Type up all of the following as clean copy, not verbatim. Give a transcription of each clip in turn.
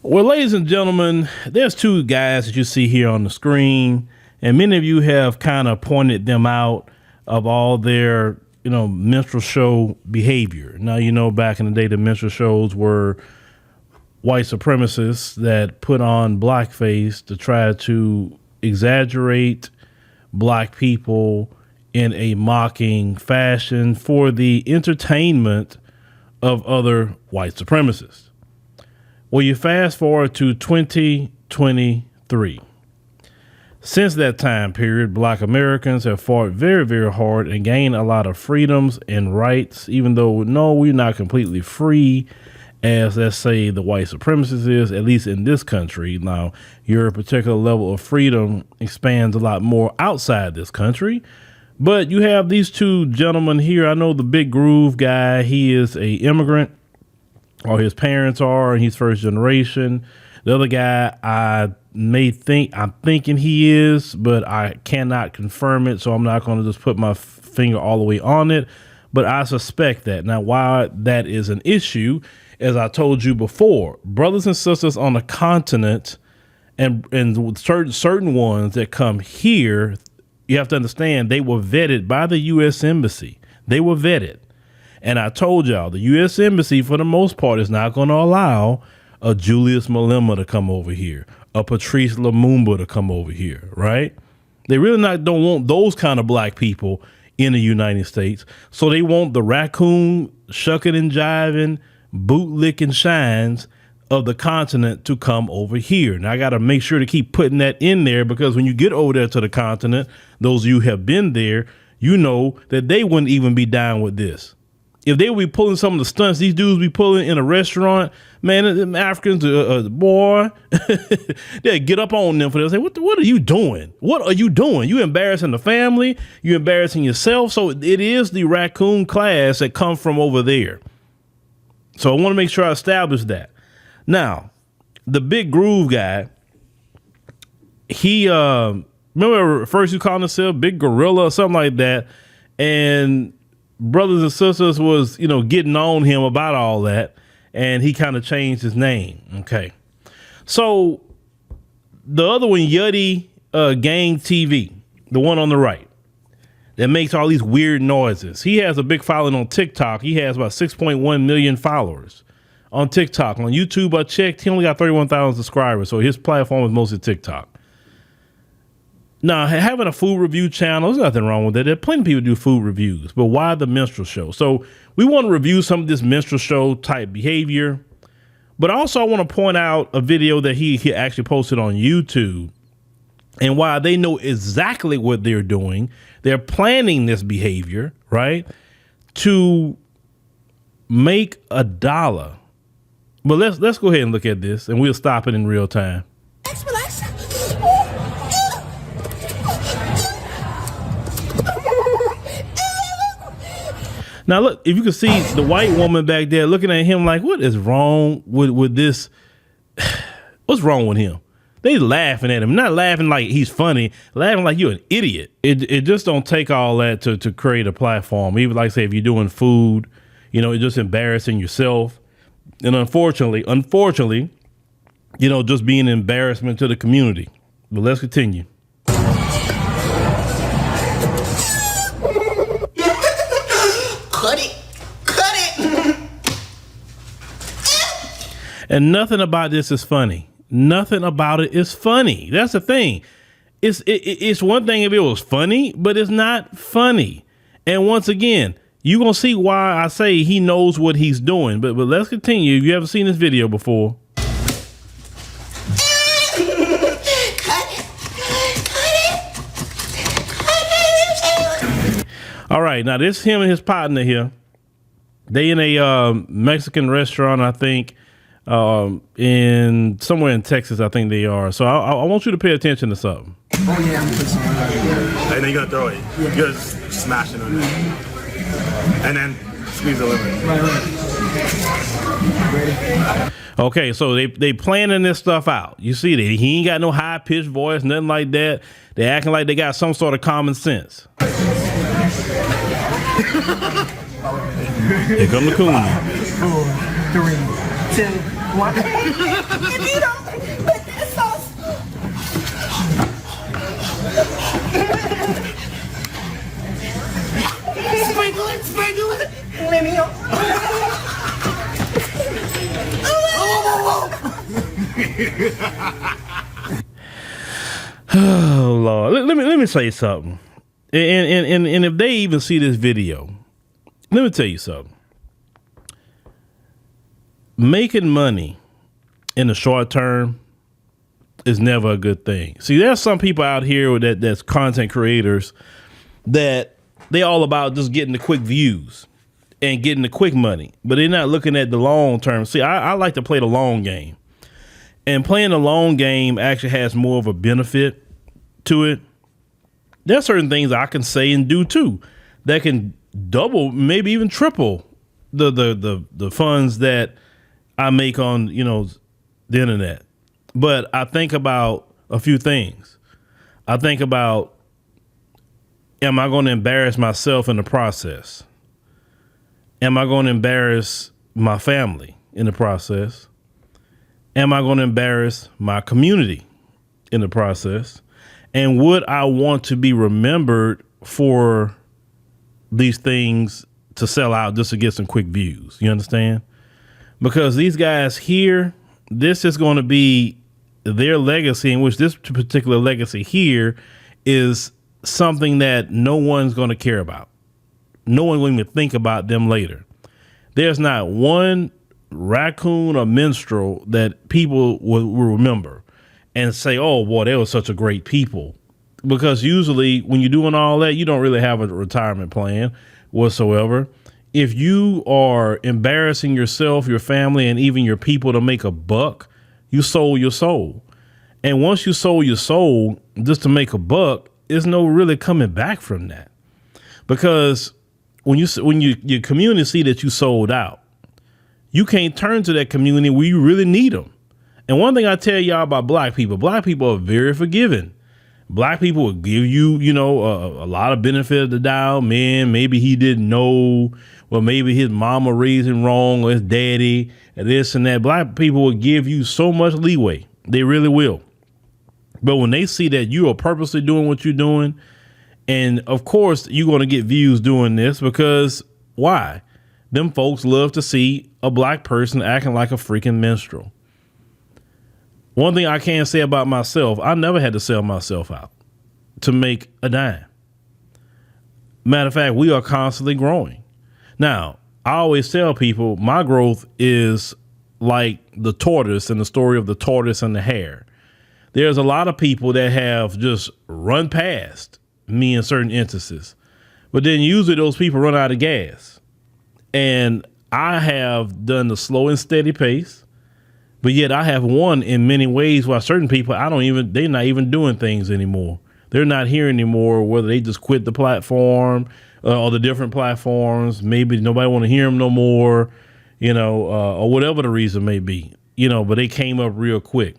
Well, ladies and gentlemen, there's two guys that you see here on the screen, and many of you have kind of pointed them out of all their, minstrel show behavior. Now, back in the day, the minstrel shows were white supremacists that put on blackface to try to exaggerate black people in a mocking fashion for the entertainment of other white supremacists. Well, you fast forward to 2023. Since that time period, black Americans have fought very, very hard and gained a lot of freedoms and rights, even though, no, we're not completely free as, let's say, the white supremacist is, at least in this country. Now, your particular level of freedom expands a lot more outside this country. But you have these two gentlemen here. I know the Big Groove guy, he is a immigrant, or his parents are, and he's first generation. The other guy, I'm thinking he is, but I cannot confirm it, so I'm not going to just put my finger all the way on it, but I suspect that. Now, why that is an issue, as I told you before, brothers and sisters on the continent and certain ones that come here, you have to understand they were vetted by the U.S. Embassy. They were vetted. And I told y'all, the U.S. Embassy, for the most part, is not going to allow a Julius Malema to come over here, a Patrice Lumumba to come over here, right? They really don't want those kind of black people in the United States. So they want the raccoon shucking and jiving, bootlicking shines of the continent to come over here. Now, I got to make sure to keep putting that in there, because when you get over there to the continent, those of you who have been there, you know that they wouldn't even be down with this. If they would be pulling some of the stunts these dudes be pulling in a restaurant, man, them Africans, boy, they get up on them for this. Say, what are you doing? What are you doing? You embarrassing the family. You embarrassing yourself. So it is the raccoon class that come from over there. So I want to make sure I establish that. Now, the Big Groove guy, he, remember first you called himself Big Gorilla or something like that. And brothers and sisters was, getting on him about all that, and he kind of changed his name. Okay. So the other one, Yuddygangtv, the one on the right that makes all these weird noises. He has a big following on TikTok. He has about 6.1 million followers on TikTok. On YouTube, I checked, he only got 31,000 subscribers. So his platform is mostly TikTok. Now, having a food review channel, there's nothing wrong with it. There are plenty of people who do food reviews, but why the minstrel show? So we want to review some of this minstrel show type behavior, but also I want to point out a video that he actually posted on YouTube, and why they know exactly what they're doing. They're planning this behavior, right, to make $1. But let's go ahead and look at this, and we'll stop it in real time. Now, look, if you can see the white woman back there looking at him like, what is wrong with this? What's wrong with him? They laughing at him, not laughing like he's funny, laughing like you're an idiot. It just don't take all that to create a platform. Even like, say, if you're doing food, it's just embarrassing yourself. And unfortunately, just being an embarrassment to the community. But let's continue. And nothing about this is funny. Nothing about it is funny. That's the thing. It's one thing if it was funny, but it's not funny. And once again, you're going to see why I say he knows what he's doing. But let's continue. If you haven't seen this video before. All right. Now, this is him and his partner here. They in a Mexican restaurant, I think. In somewhere in Texas, I think they are. So I want you to pay attention to something. Oh yeah, I'm putting some on it. And then you're gonna throw it. Yeah. You're just smashing it. And then squeeze the lemon. Right. Okay, so they planning this stuff out. You see that he ain't got no high pitched voice, nothing like that. They acting like they got some sort of common sense. Here come the coon. 4, 3, 2, What? If you don't put that sauce. Sprinkle it, sprinkle it. Let me go. Oh Lord, let me say something, and if they even see this video, let me tell you something. Making money in the short term is never a good thing. See, there's some people out here that's content creators that they all about just getting the quick views and getting the quick money, but they're not looking at the long term. See, I like to play the long game, and playing the long game actually has more of a benefit to it. There's certain things I can say and do too that can double, maybe even triple the funds that I make on, the internet. But I think about a few things. I think about, am I going to embarrass myself in the process? Am I going to embarrass my family in the process? Am I going to embarrass my community in the process? And would I want to be remembered for these things to sell out just to get some quick views? You understand? Because these guys here, this is going to be their legacy, in which this particular legacy here is something that no one's going to care about. No one will even think about them later. There's not one raccoon or minstrel that people will remember and say, oh, boy, they were such a great people. Because usually when you're doing all that, you don't really have a retirement plan whatsoever. If you are embarrassing yourself, your family, and even your people to make a buck, you sold your soul. And once you sold your soul just to make a buck, there's no really coming back from that. Because when your community see that you sold out, you can't turn to that community where you really need them. And one thing I tell y'all about black people are very forgiving. Black people will give you, a lot of benefit of the doubt. Man, maybe he didn't know, or maybe his mama raised him wrong, or his daddy, and this and that. Black people will give you so much leeway. They really will. But when they see that you are purposely doing what you're doing, and of course you're going to get views doing this, because why? Them folks love to see a black person acting like a freaking minstrel. One thing I can say about myself, I never had to sell myself out to make a dime. Matter of fact, we are constantly growing. Now, I always tell people my growth is like the tortoise in the story of the tortoise and the hare. There's a lot of people that have just run past me in certain instances, but then usually those people run out of gas. And I have done the slow and steady pace. But yet I have won in many ways, while certain people, they're not even doing things anymore. They're not here anymore, whether they just quit the platform or the different platforms. Maybe nobody want to hear them no more, or whatever the reason may be, but they came up real quick.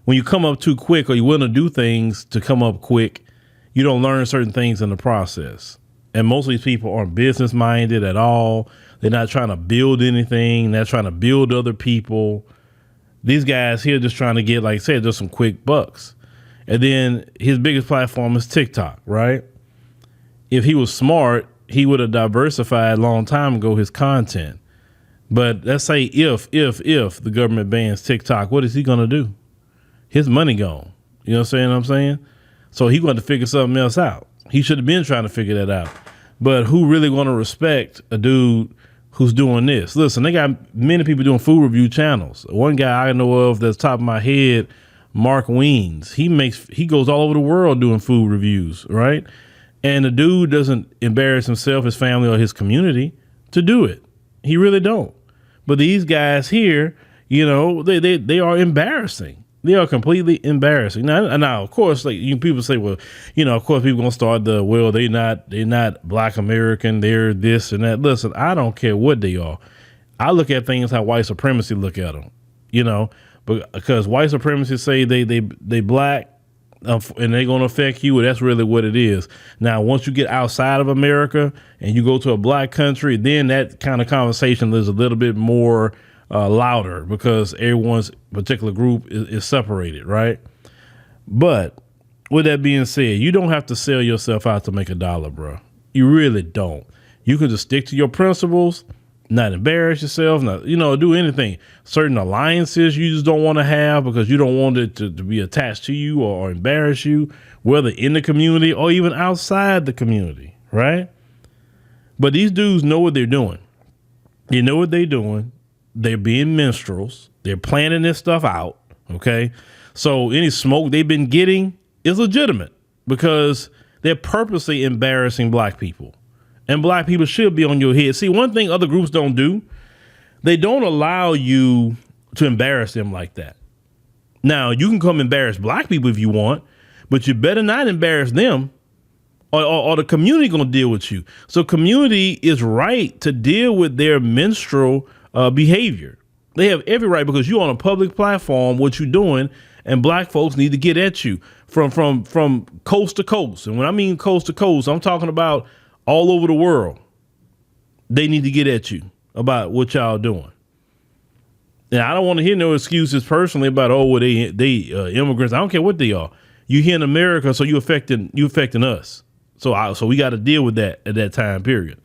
When you come up too quick, or you're willing to do things to come up quick, you don't learn certain things in the process. And most of these people aren't business minded at all. They're not trying to build anything. They're trying to build other people. These guys here just trying to get, like I said, just some quick bucks. And then his biggest platform is TikTok, right? If he was smart, he would have diversified a long time ago his content. But let's say if the government bans TikTok, what is he going to do? His money gone. You know what I'm saying? So he going to figure something else out. He should have been trying to figure that out. But who really going to respect a dude who's doing this? Listen, they got many people doing food review channels. One guy I know of that's top of my head, Mark Weens. He goes all over the world doing food reviews, right? And the dude doesn't embarrass himself, his family, or his community to do it. He really don't. But these guys here, they are embarrassing. They are completely embarrassing. Now, of course, people say, well, of course, people gonna start they're not Black American, they're this and that. Listen, I don't care what they are. I look at things how white supremacy look at them, but because white supremacy say they black and they're gonna affect you. That's really what it is. Now, once you get outside of America and you go to a black country, then that kind of conversation is a little bit more louder because everyone's particular group is separated, right? But with that being said, you don't have to sell yourself out to make $1, bro. You really don't. You can just stick to your principles, not embarrass yourself, not, do anything. Certain alliances you just don't want to have because you don't want it to be attached to you or embarrass you, whether in the community or even outside the community, right? But these dudes know what they're doing. They know what they're doing. They're being minstrels. They're planning this stuff out, okay? So any smoke they've been getting is legitimate because they're purposely embarrassing black people. And black people should be on your head. See, one thing other groups don't do, they don't allow you to embarrass them like that. Now, you can come embarrass black people if you want, but you better not embarrass them or the community going to deal with you. So community is right to deal with their minstrel behavior. They have every right because you're on a public platform, what you're doing, and black folks need to get at you from coast to coast. And when I mean coast to coast, I'm talking about all over the world. They need to get at you about what y'all doing. Now, I don't want to hear no excuses personally about, they immigrants. I don't care what they are. You here in America, so you affecting us. So we got to deal with that at that time period.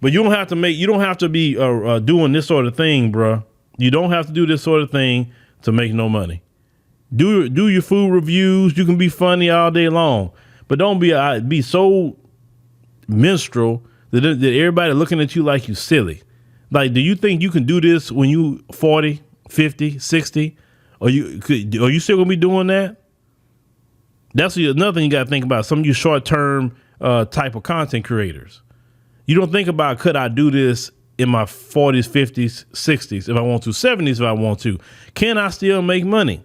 But you don't have to be doing this sort of thing, bro. You don't have to do this sort of thing to make no money. Do your food reviews. You can be funny all day long, but don't be so minstrel that everybody looking at you like you silly. Like, do you think you can do this when you 40, 50, 60? Are you still gonna be doing that? That's another thing you got to think about. Some of you short-term type of content creators. You don't think about, could I do this in my 40s, 50s, 60s if I want to, 70s if I want to? Can I still make money?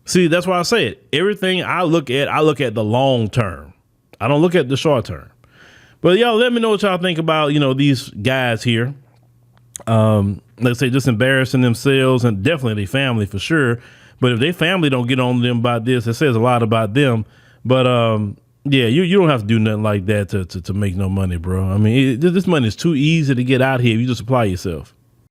See, that's why I say it. Everything I look at the long term. I don't look at the short term. But y'all, let me know what y'all think about, these guys here. Let's say just embarrassing themselves and definitely their family for sure. But if their family don't get on them about this, it says a lot about them. But you don't have to do nothing like that to make no money, bro. I mean, this money is too easy to get out here if you just apply yourself.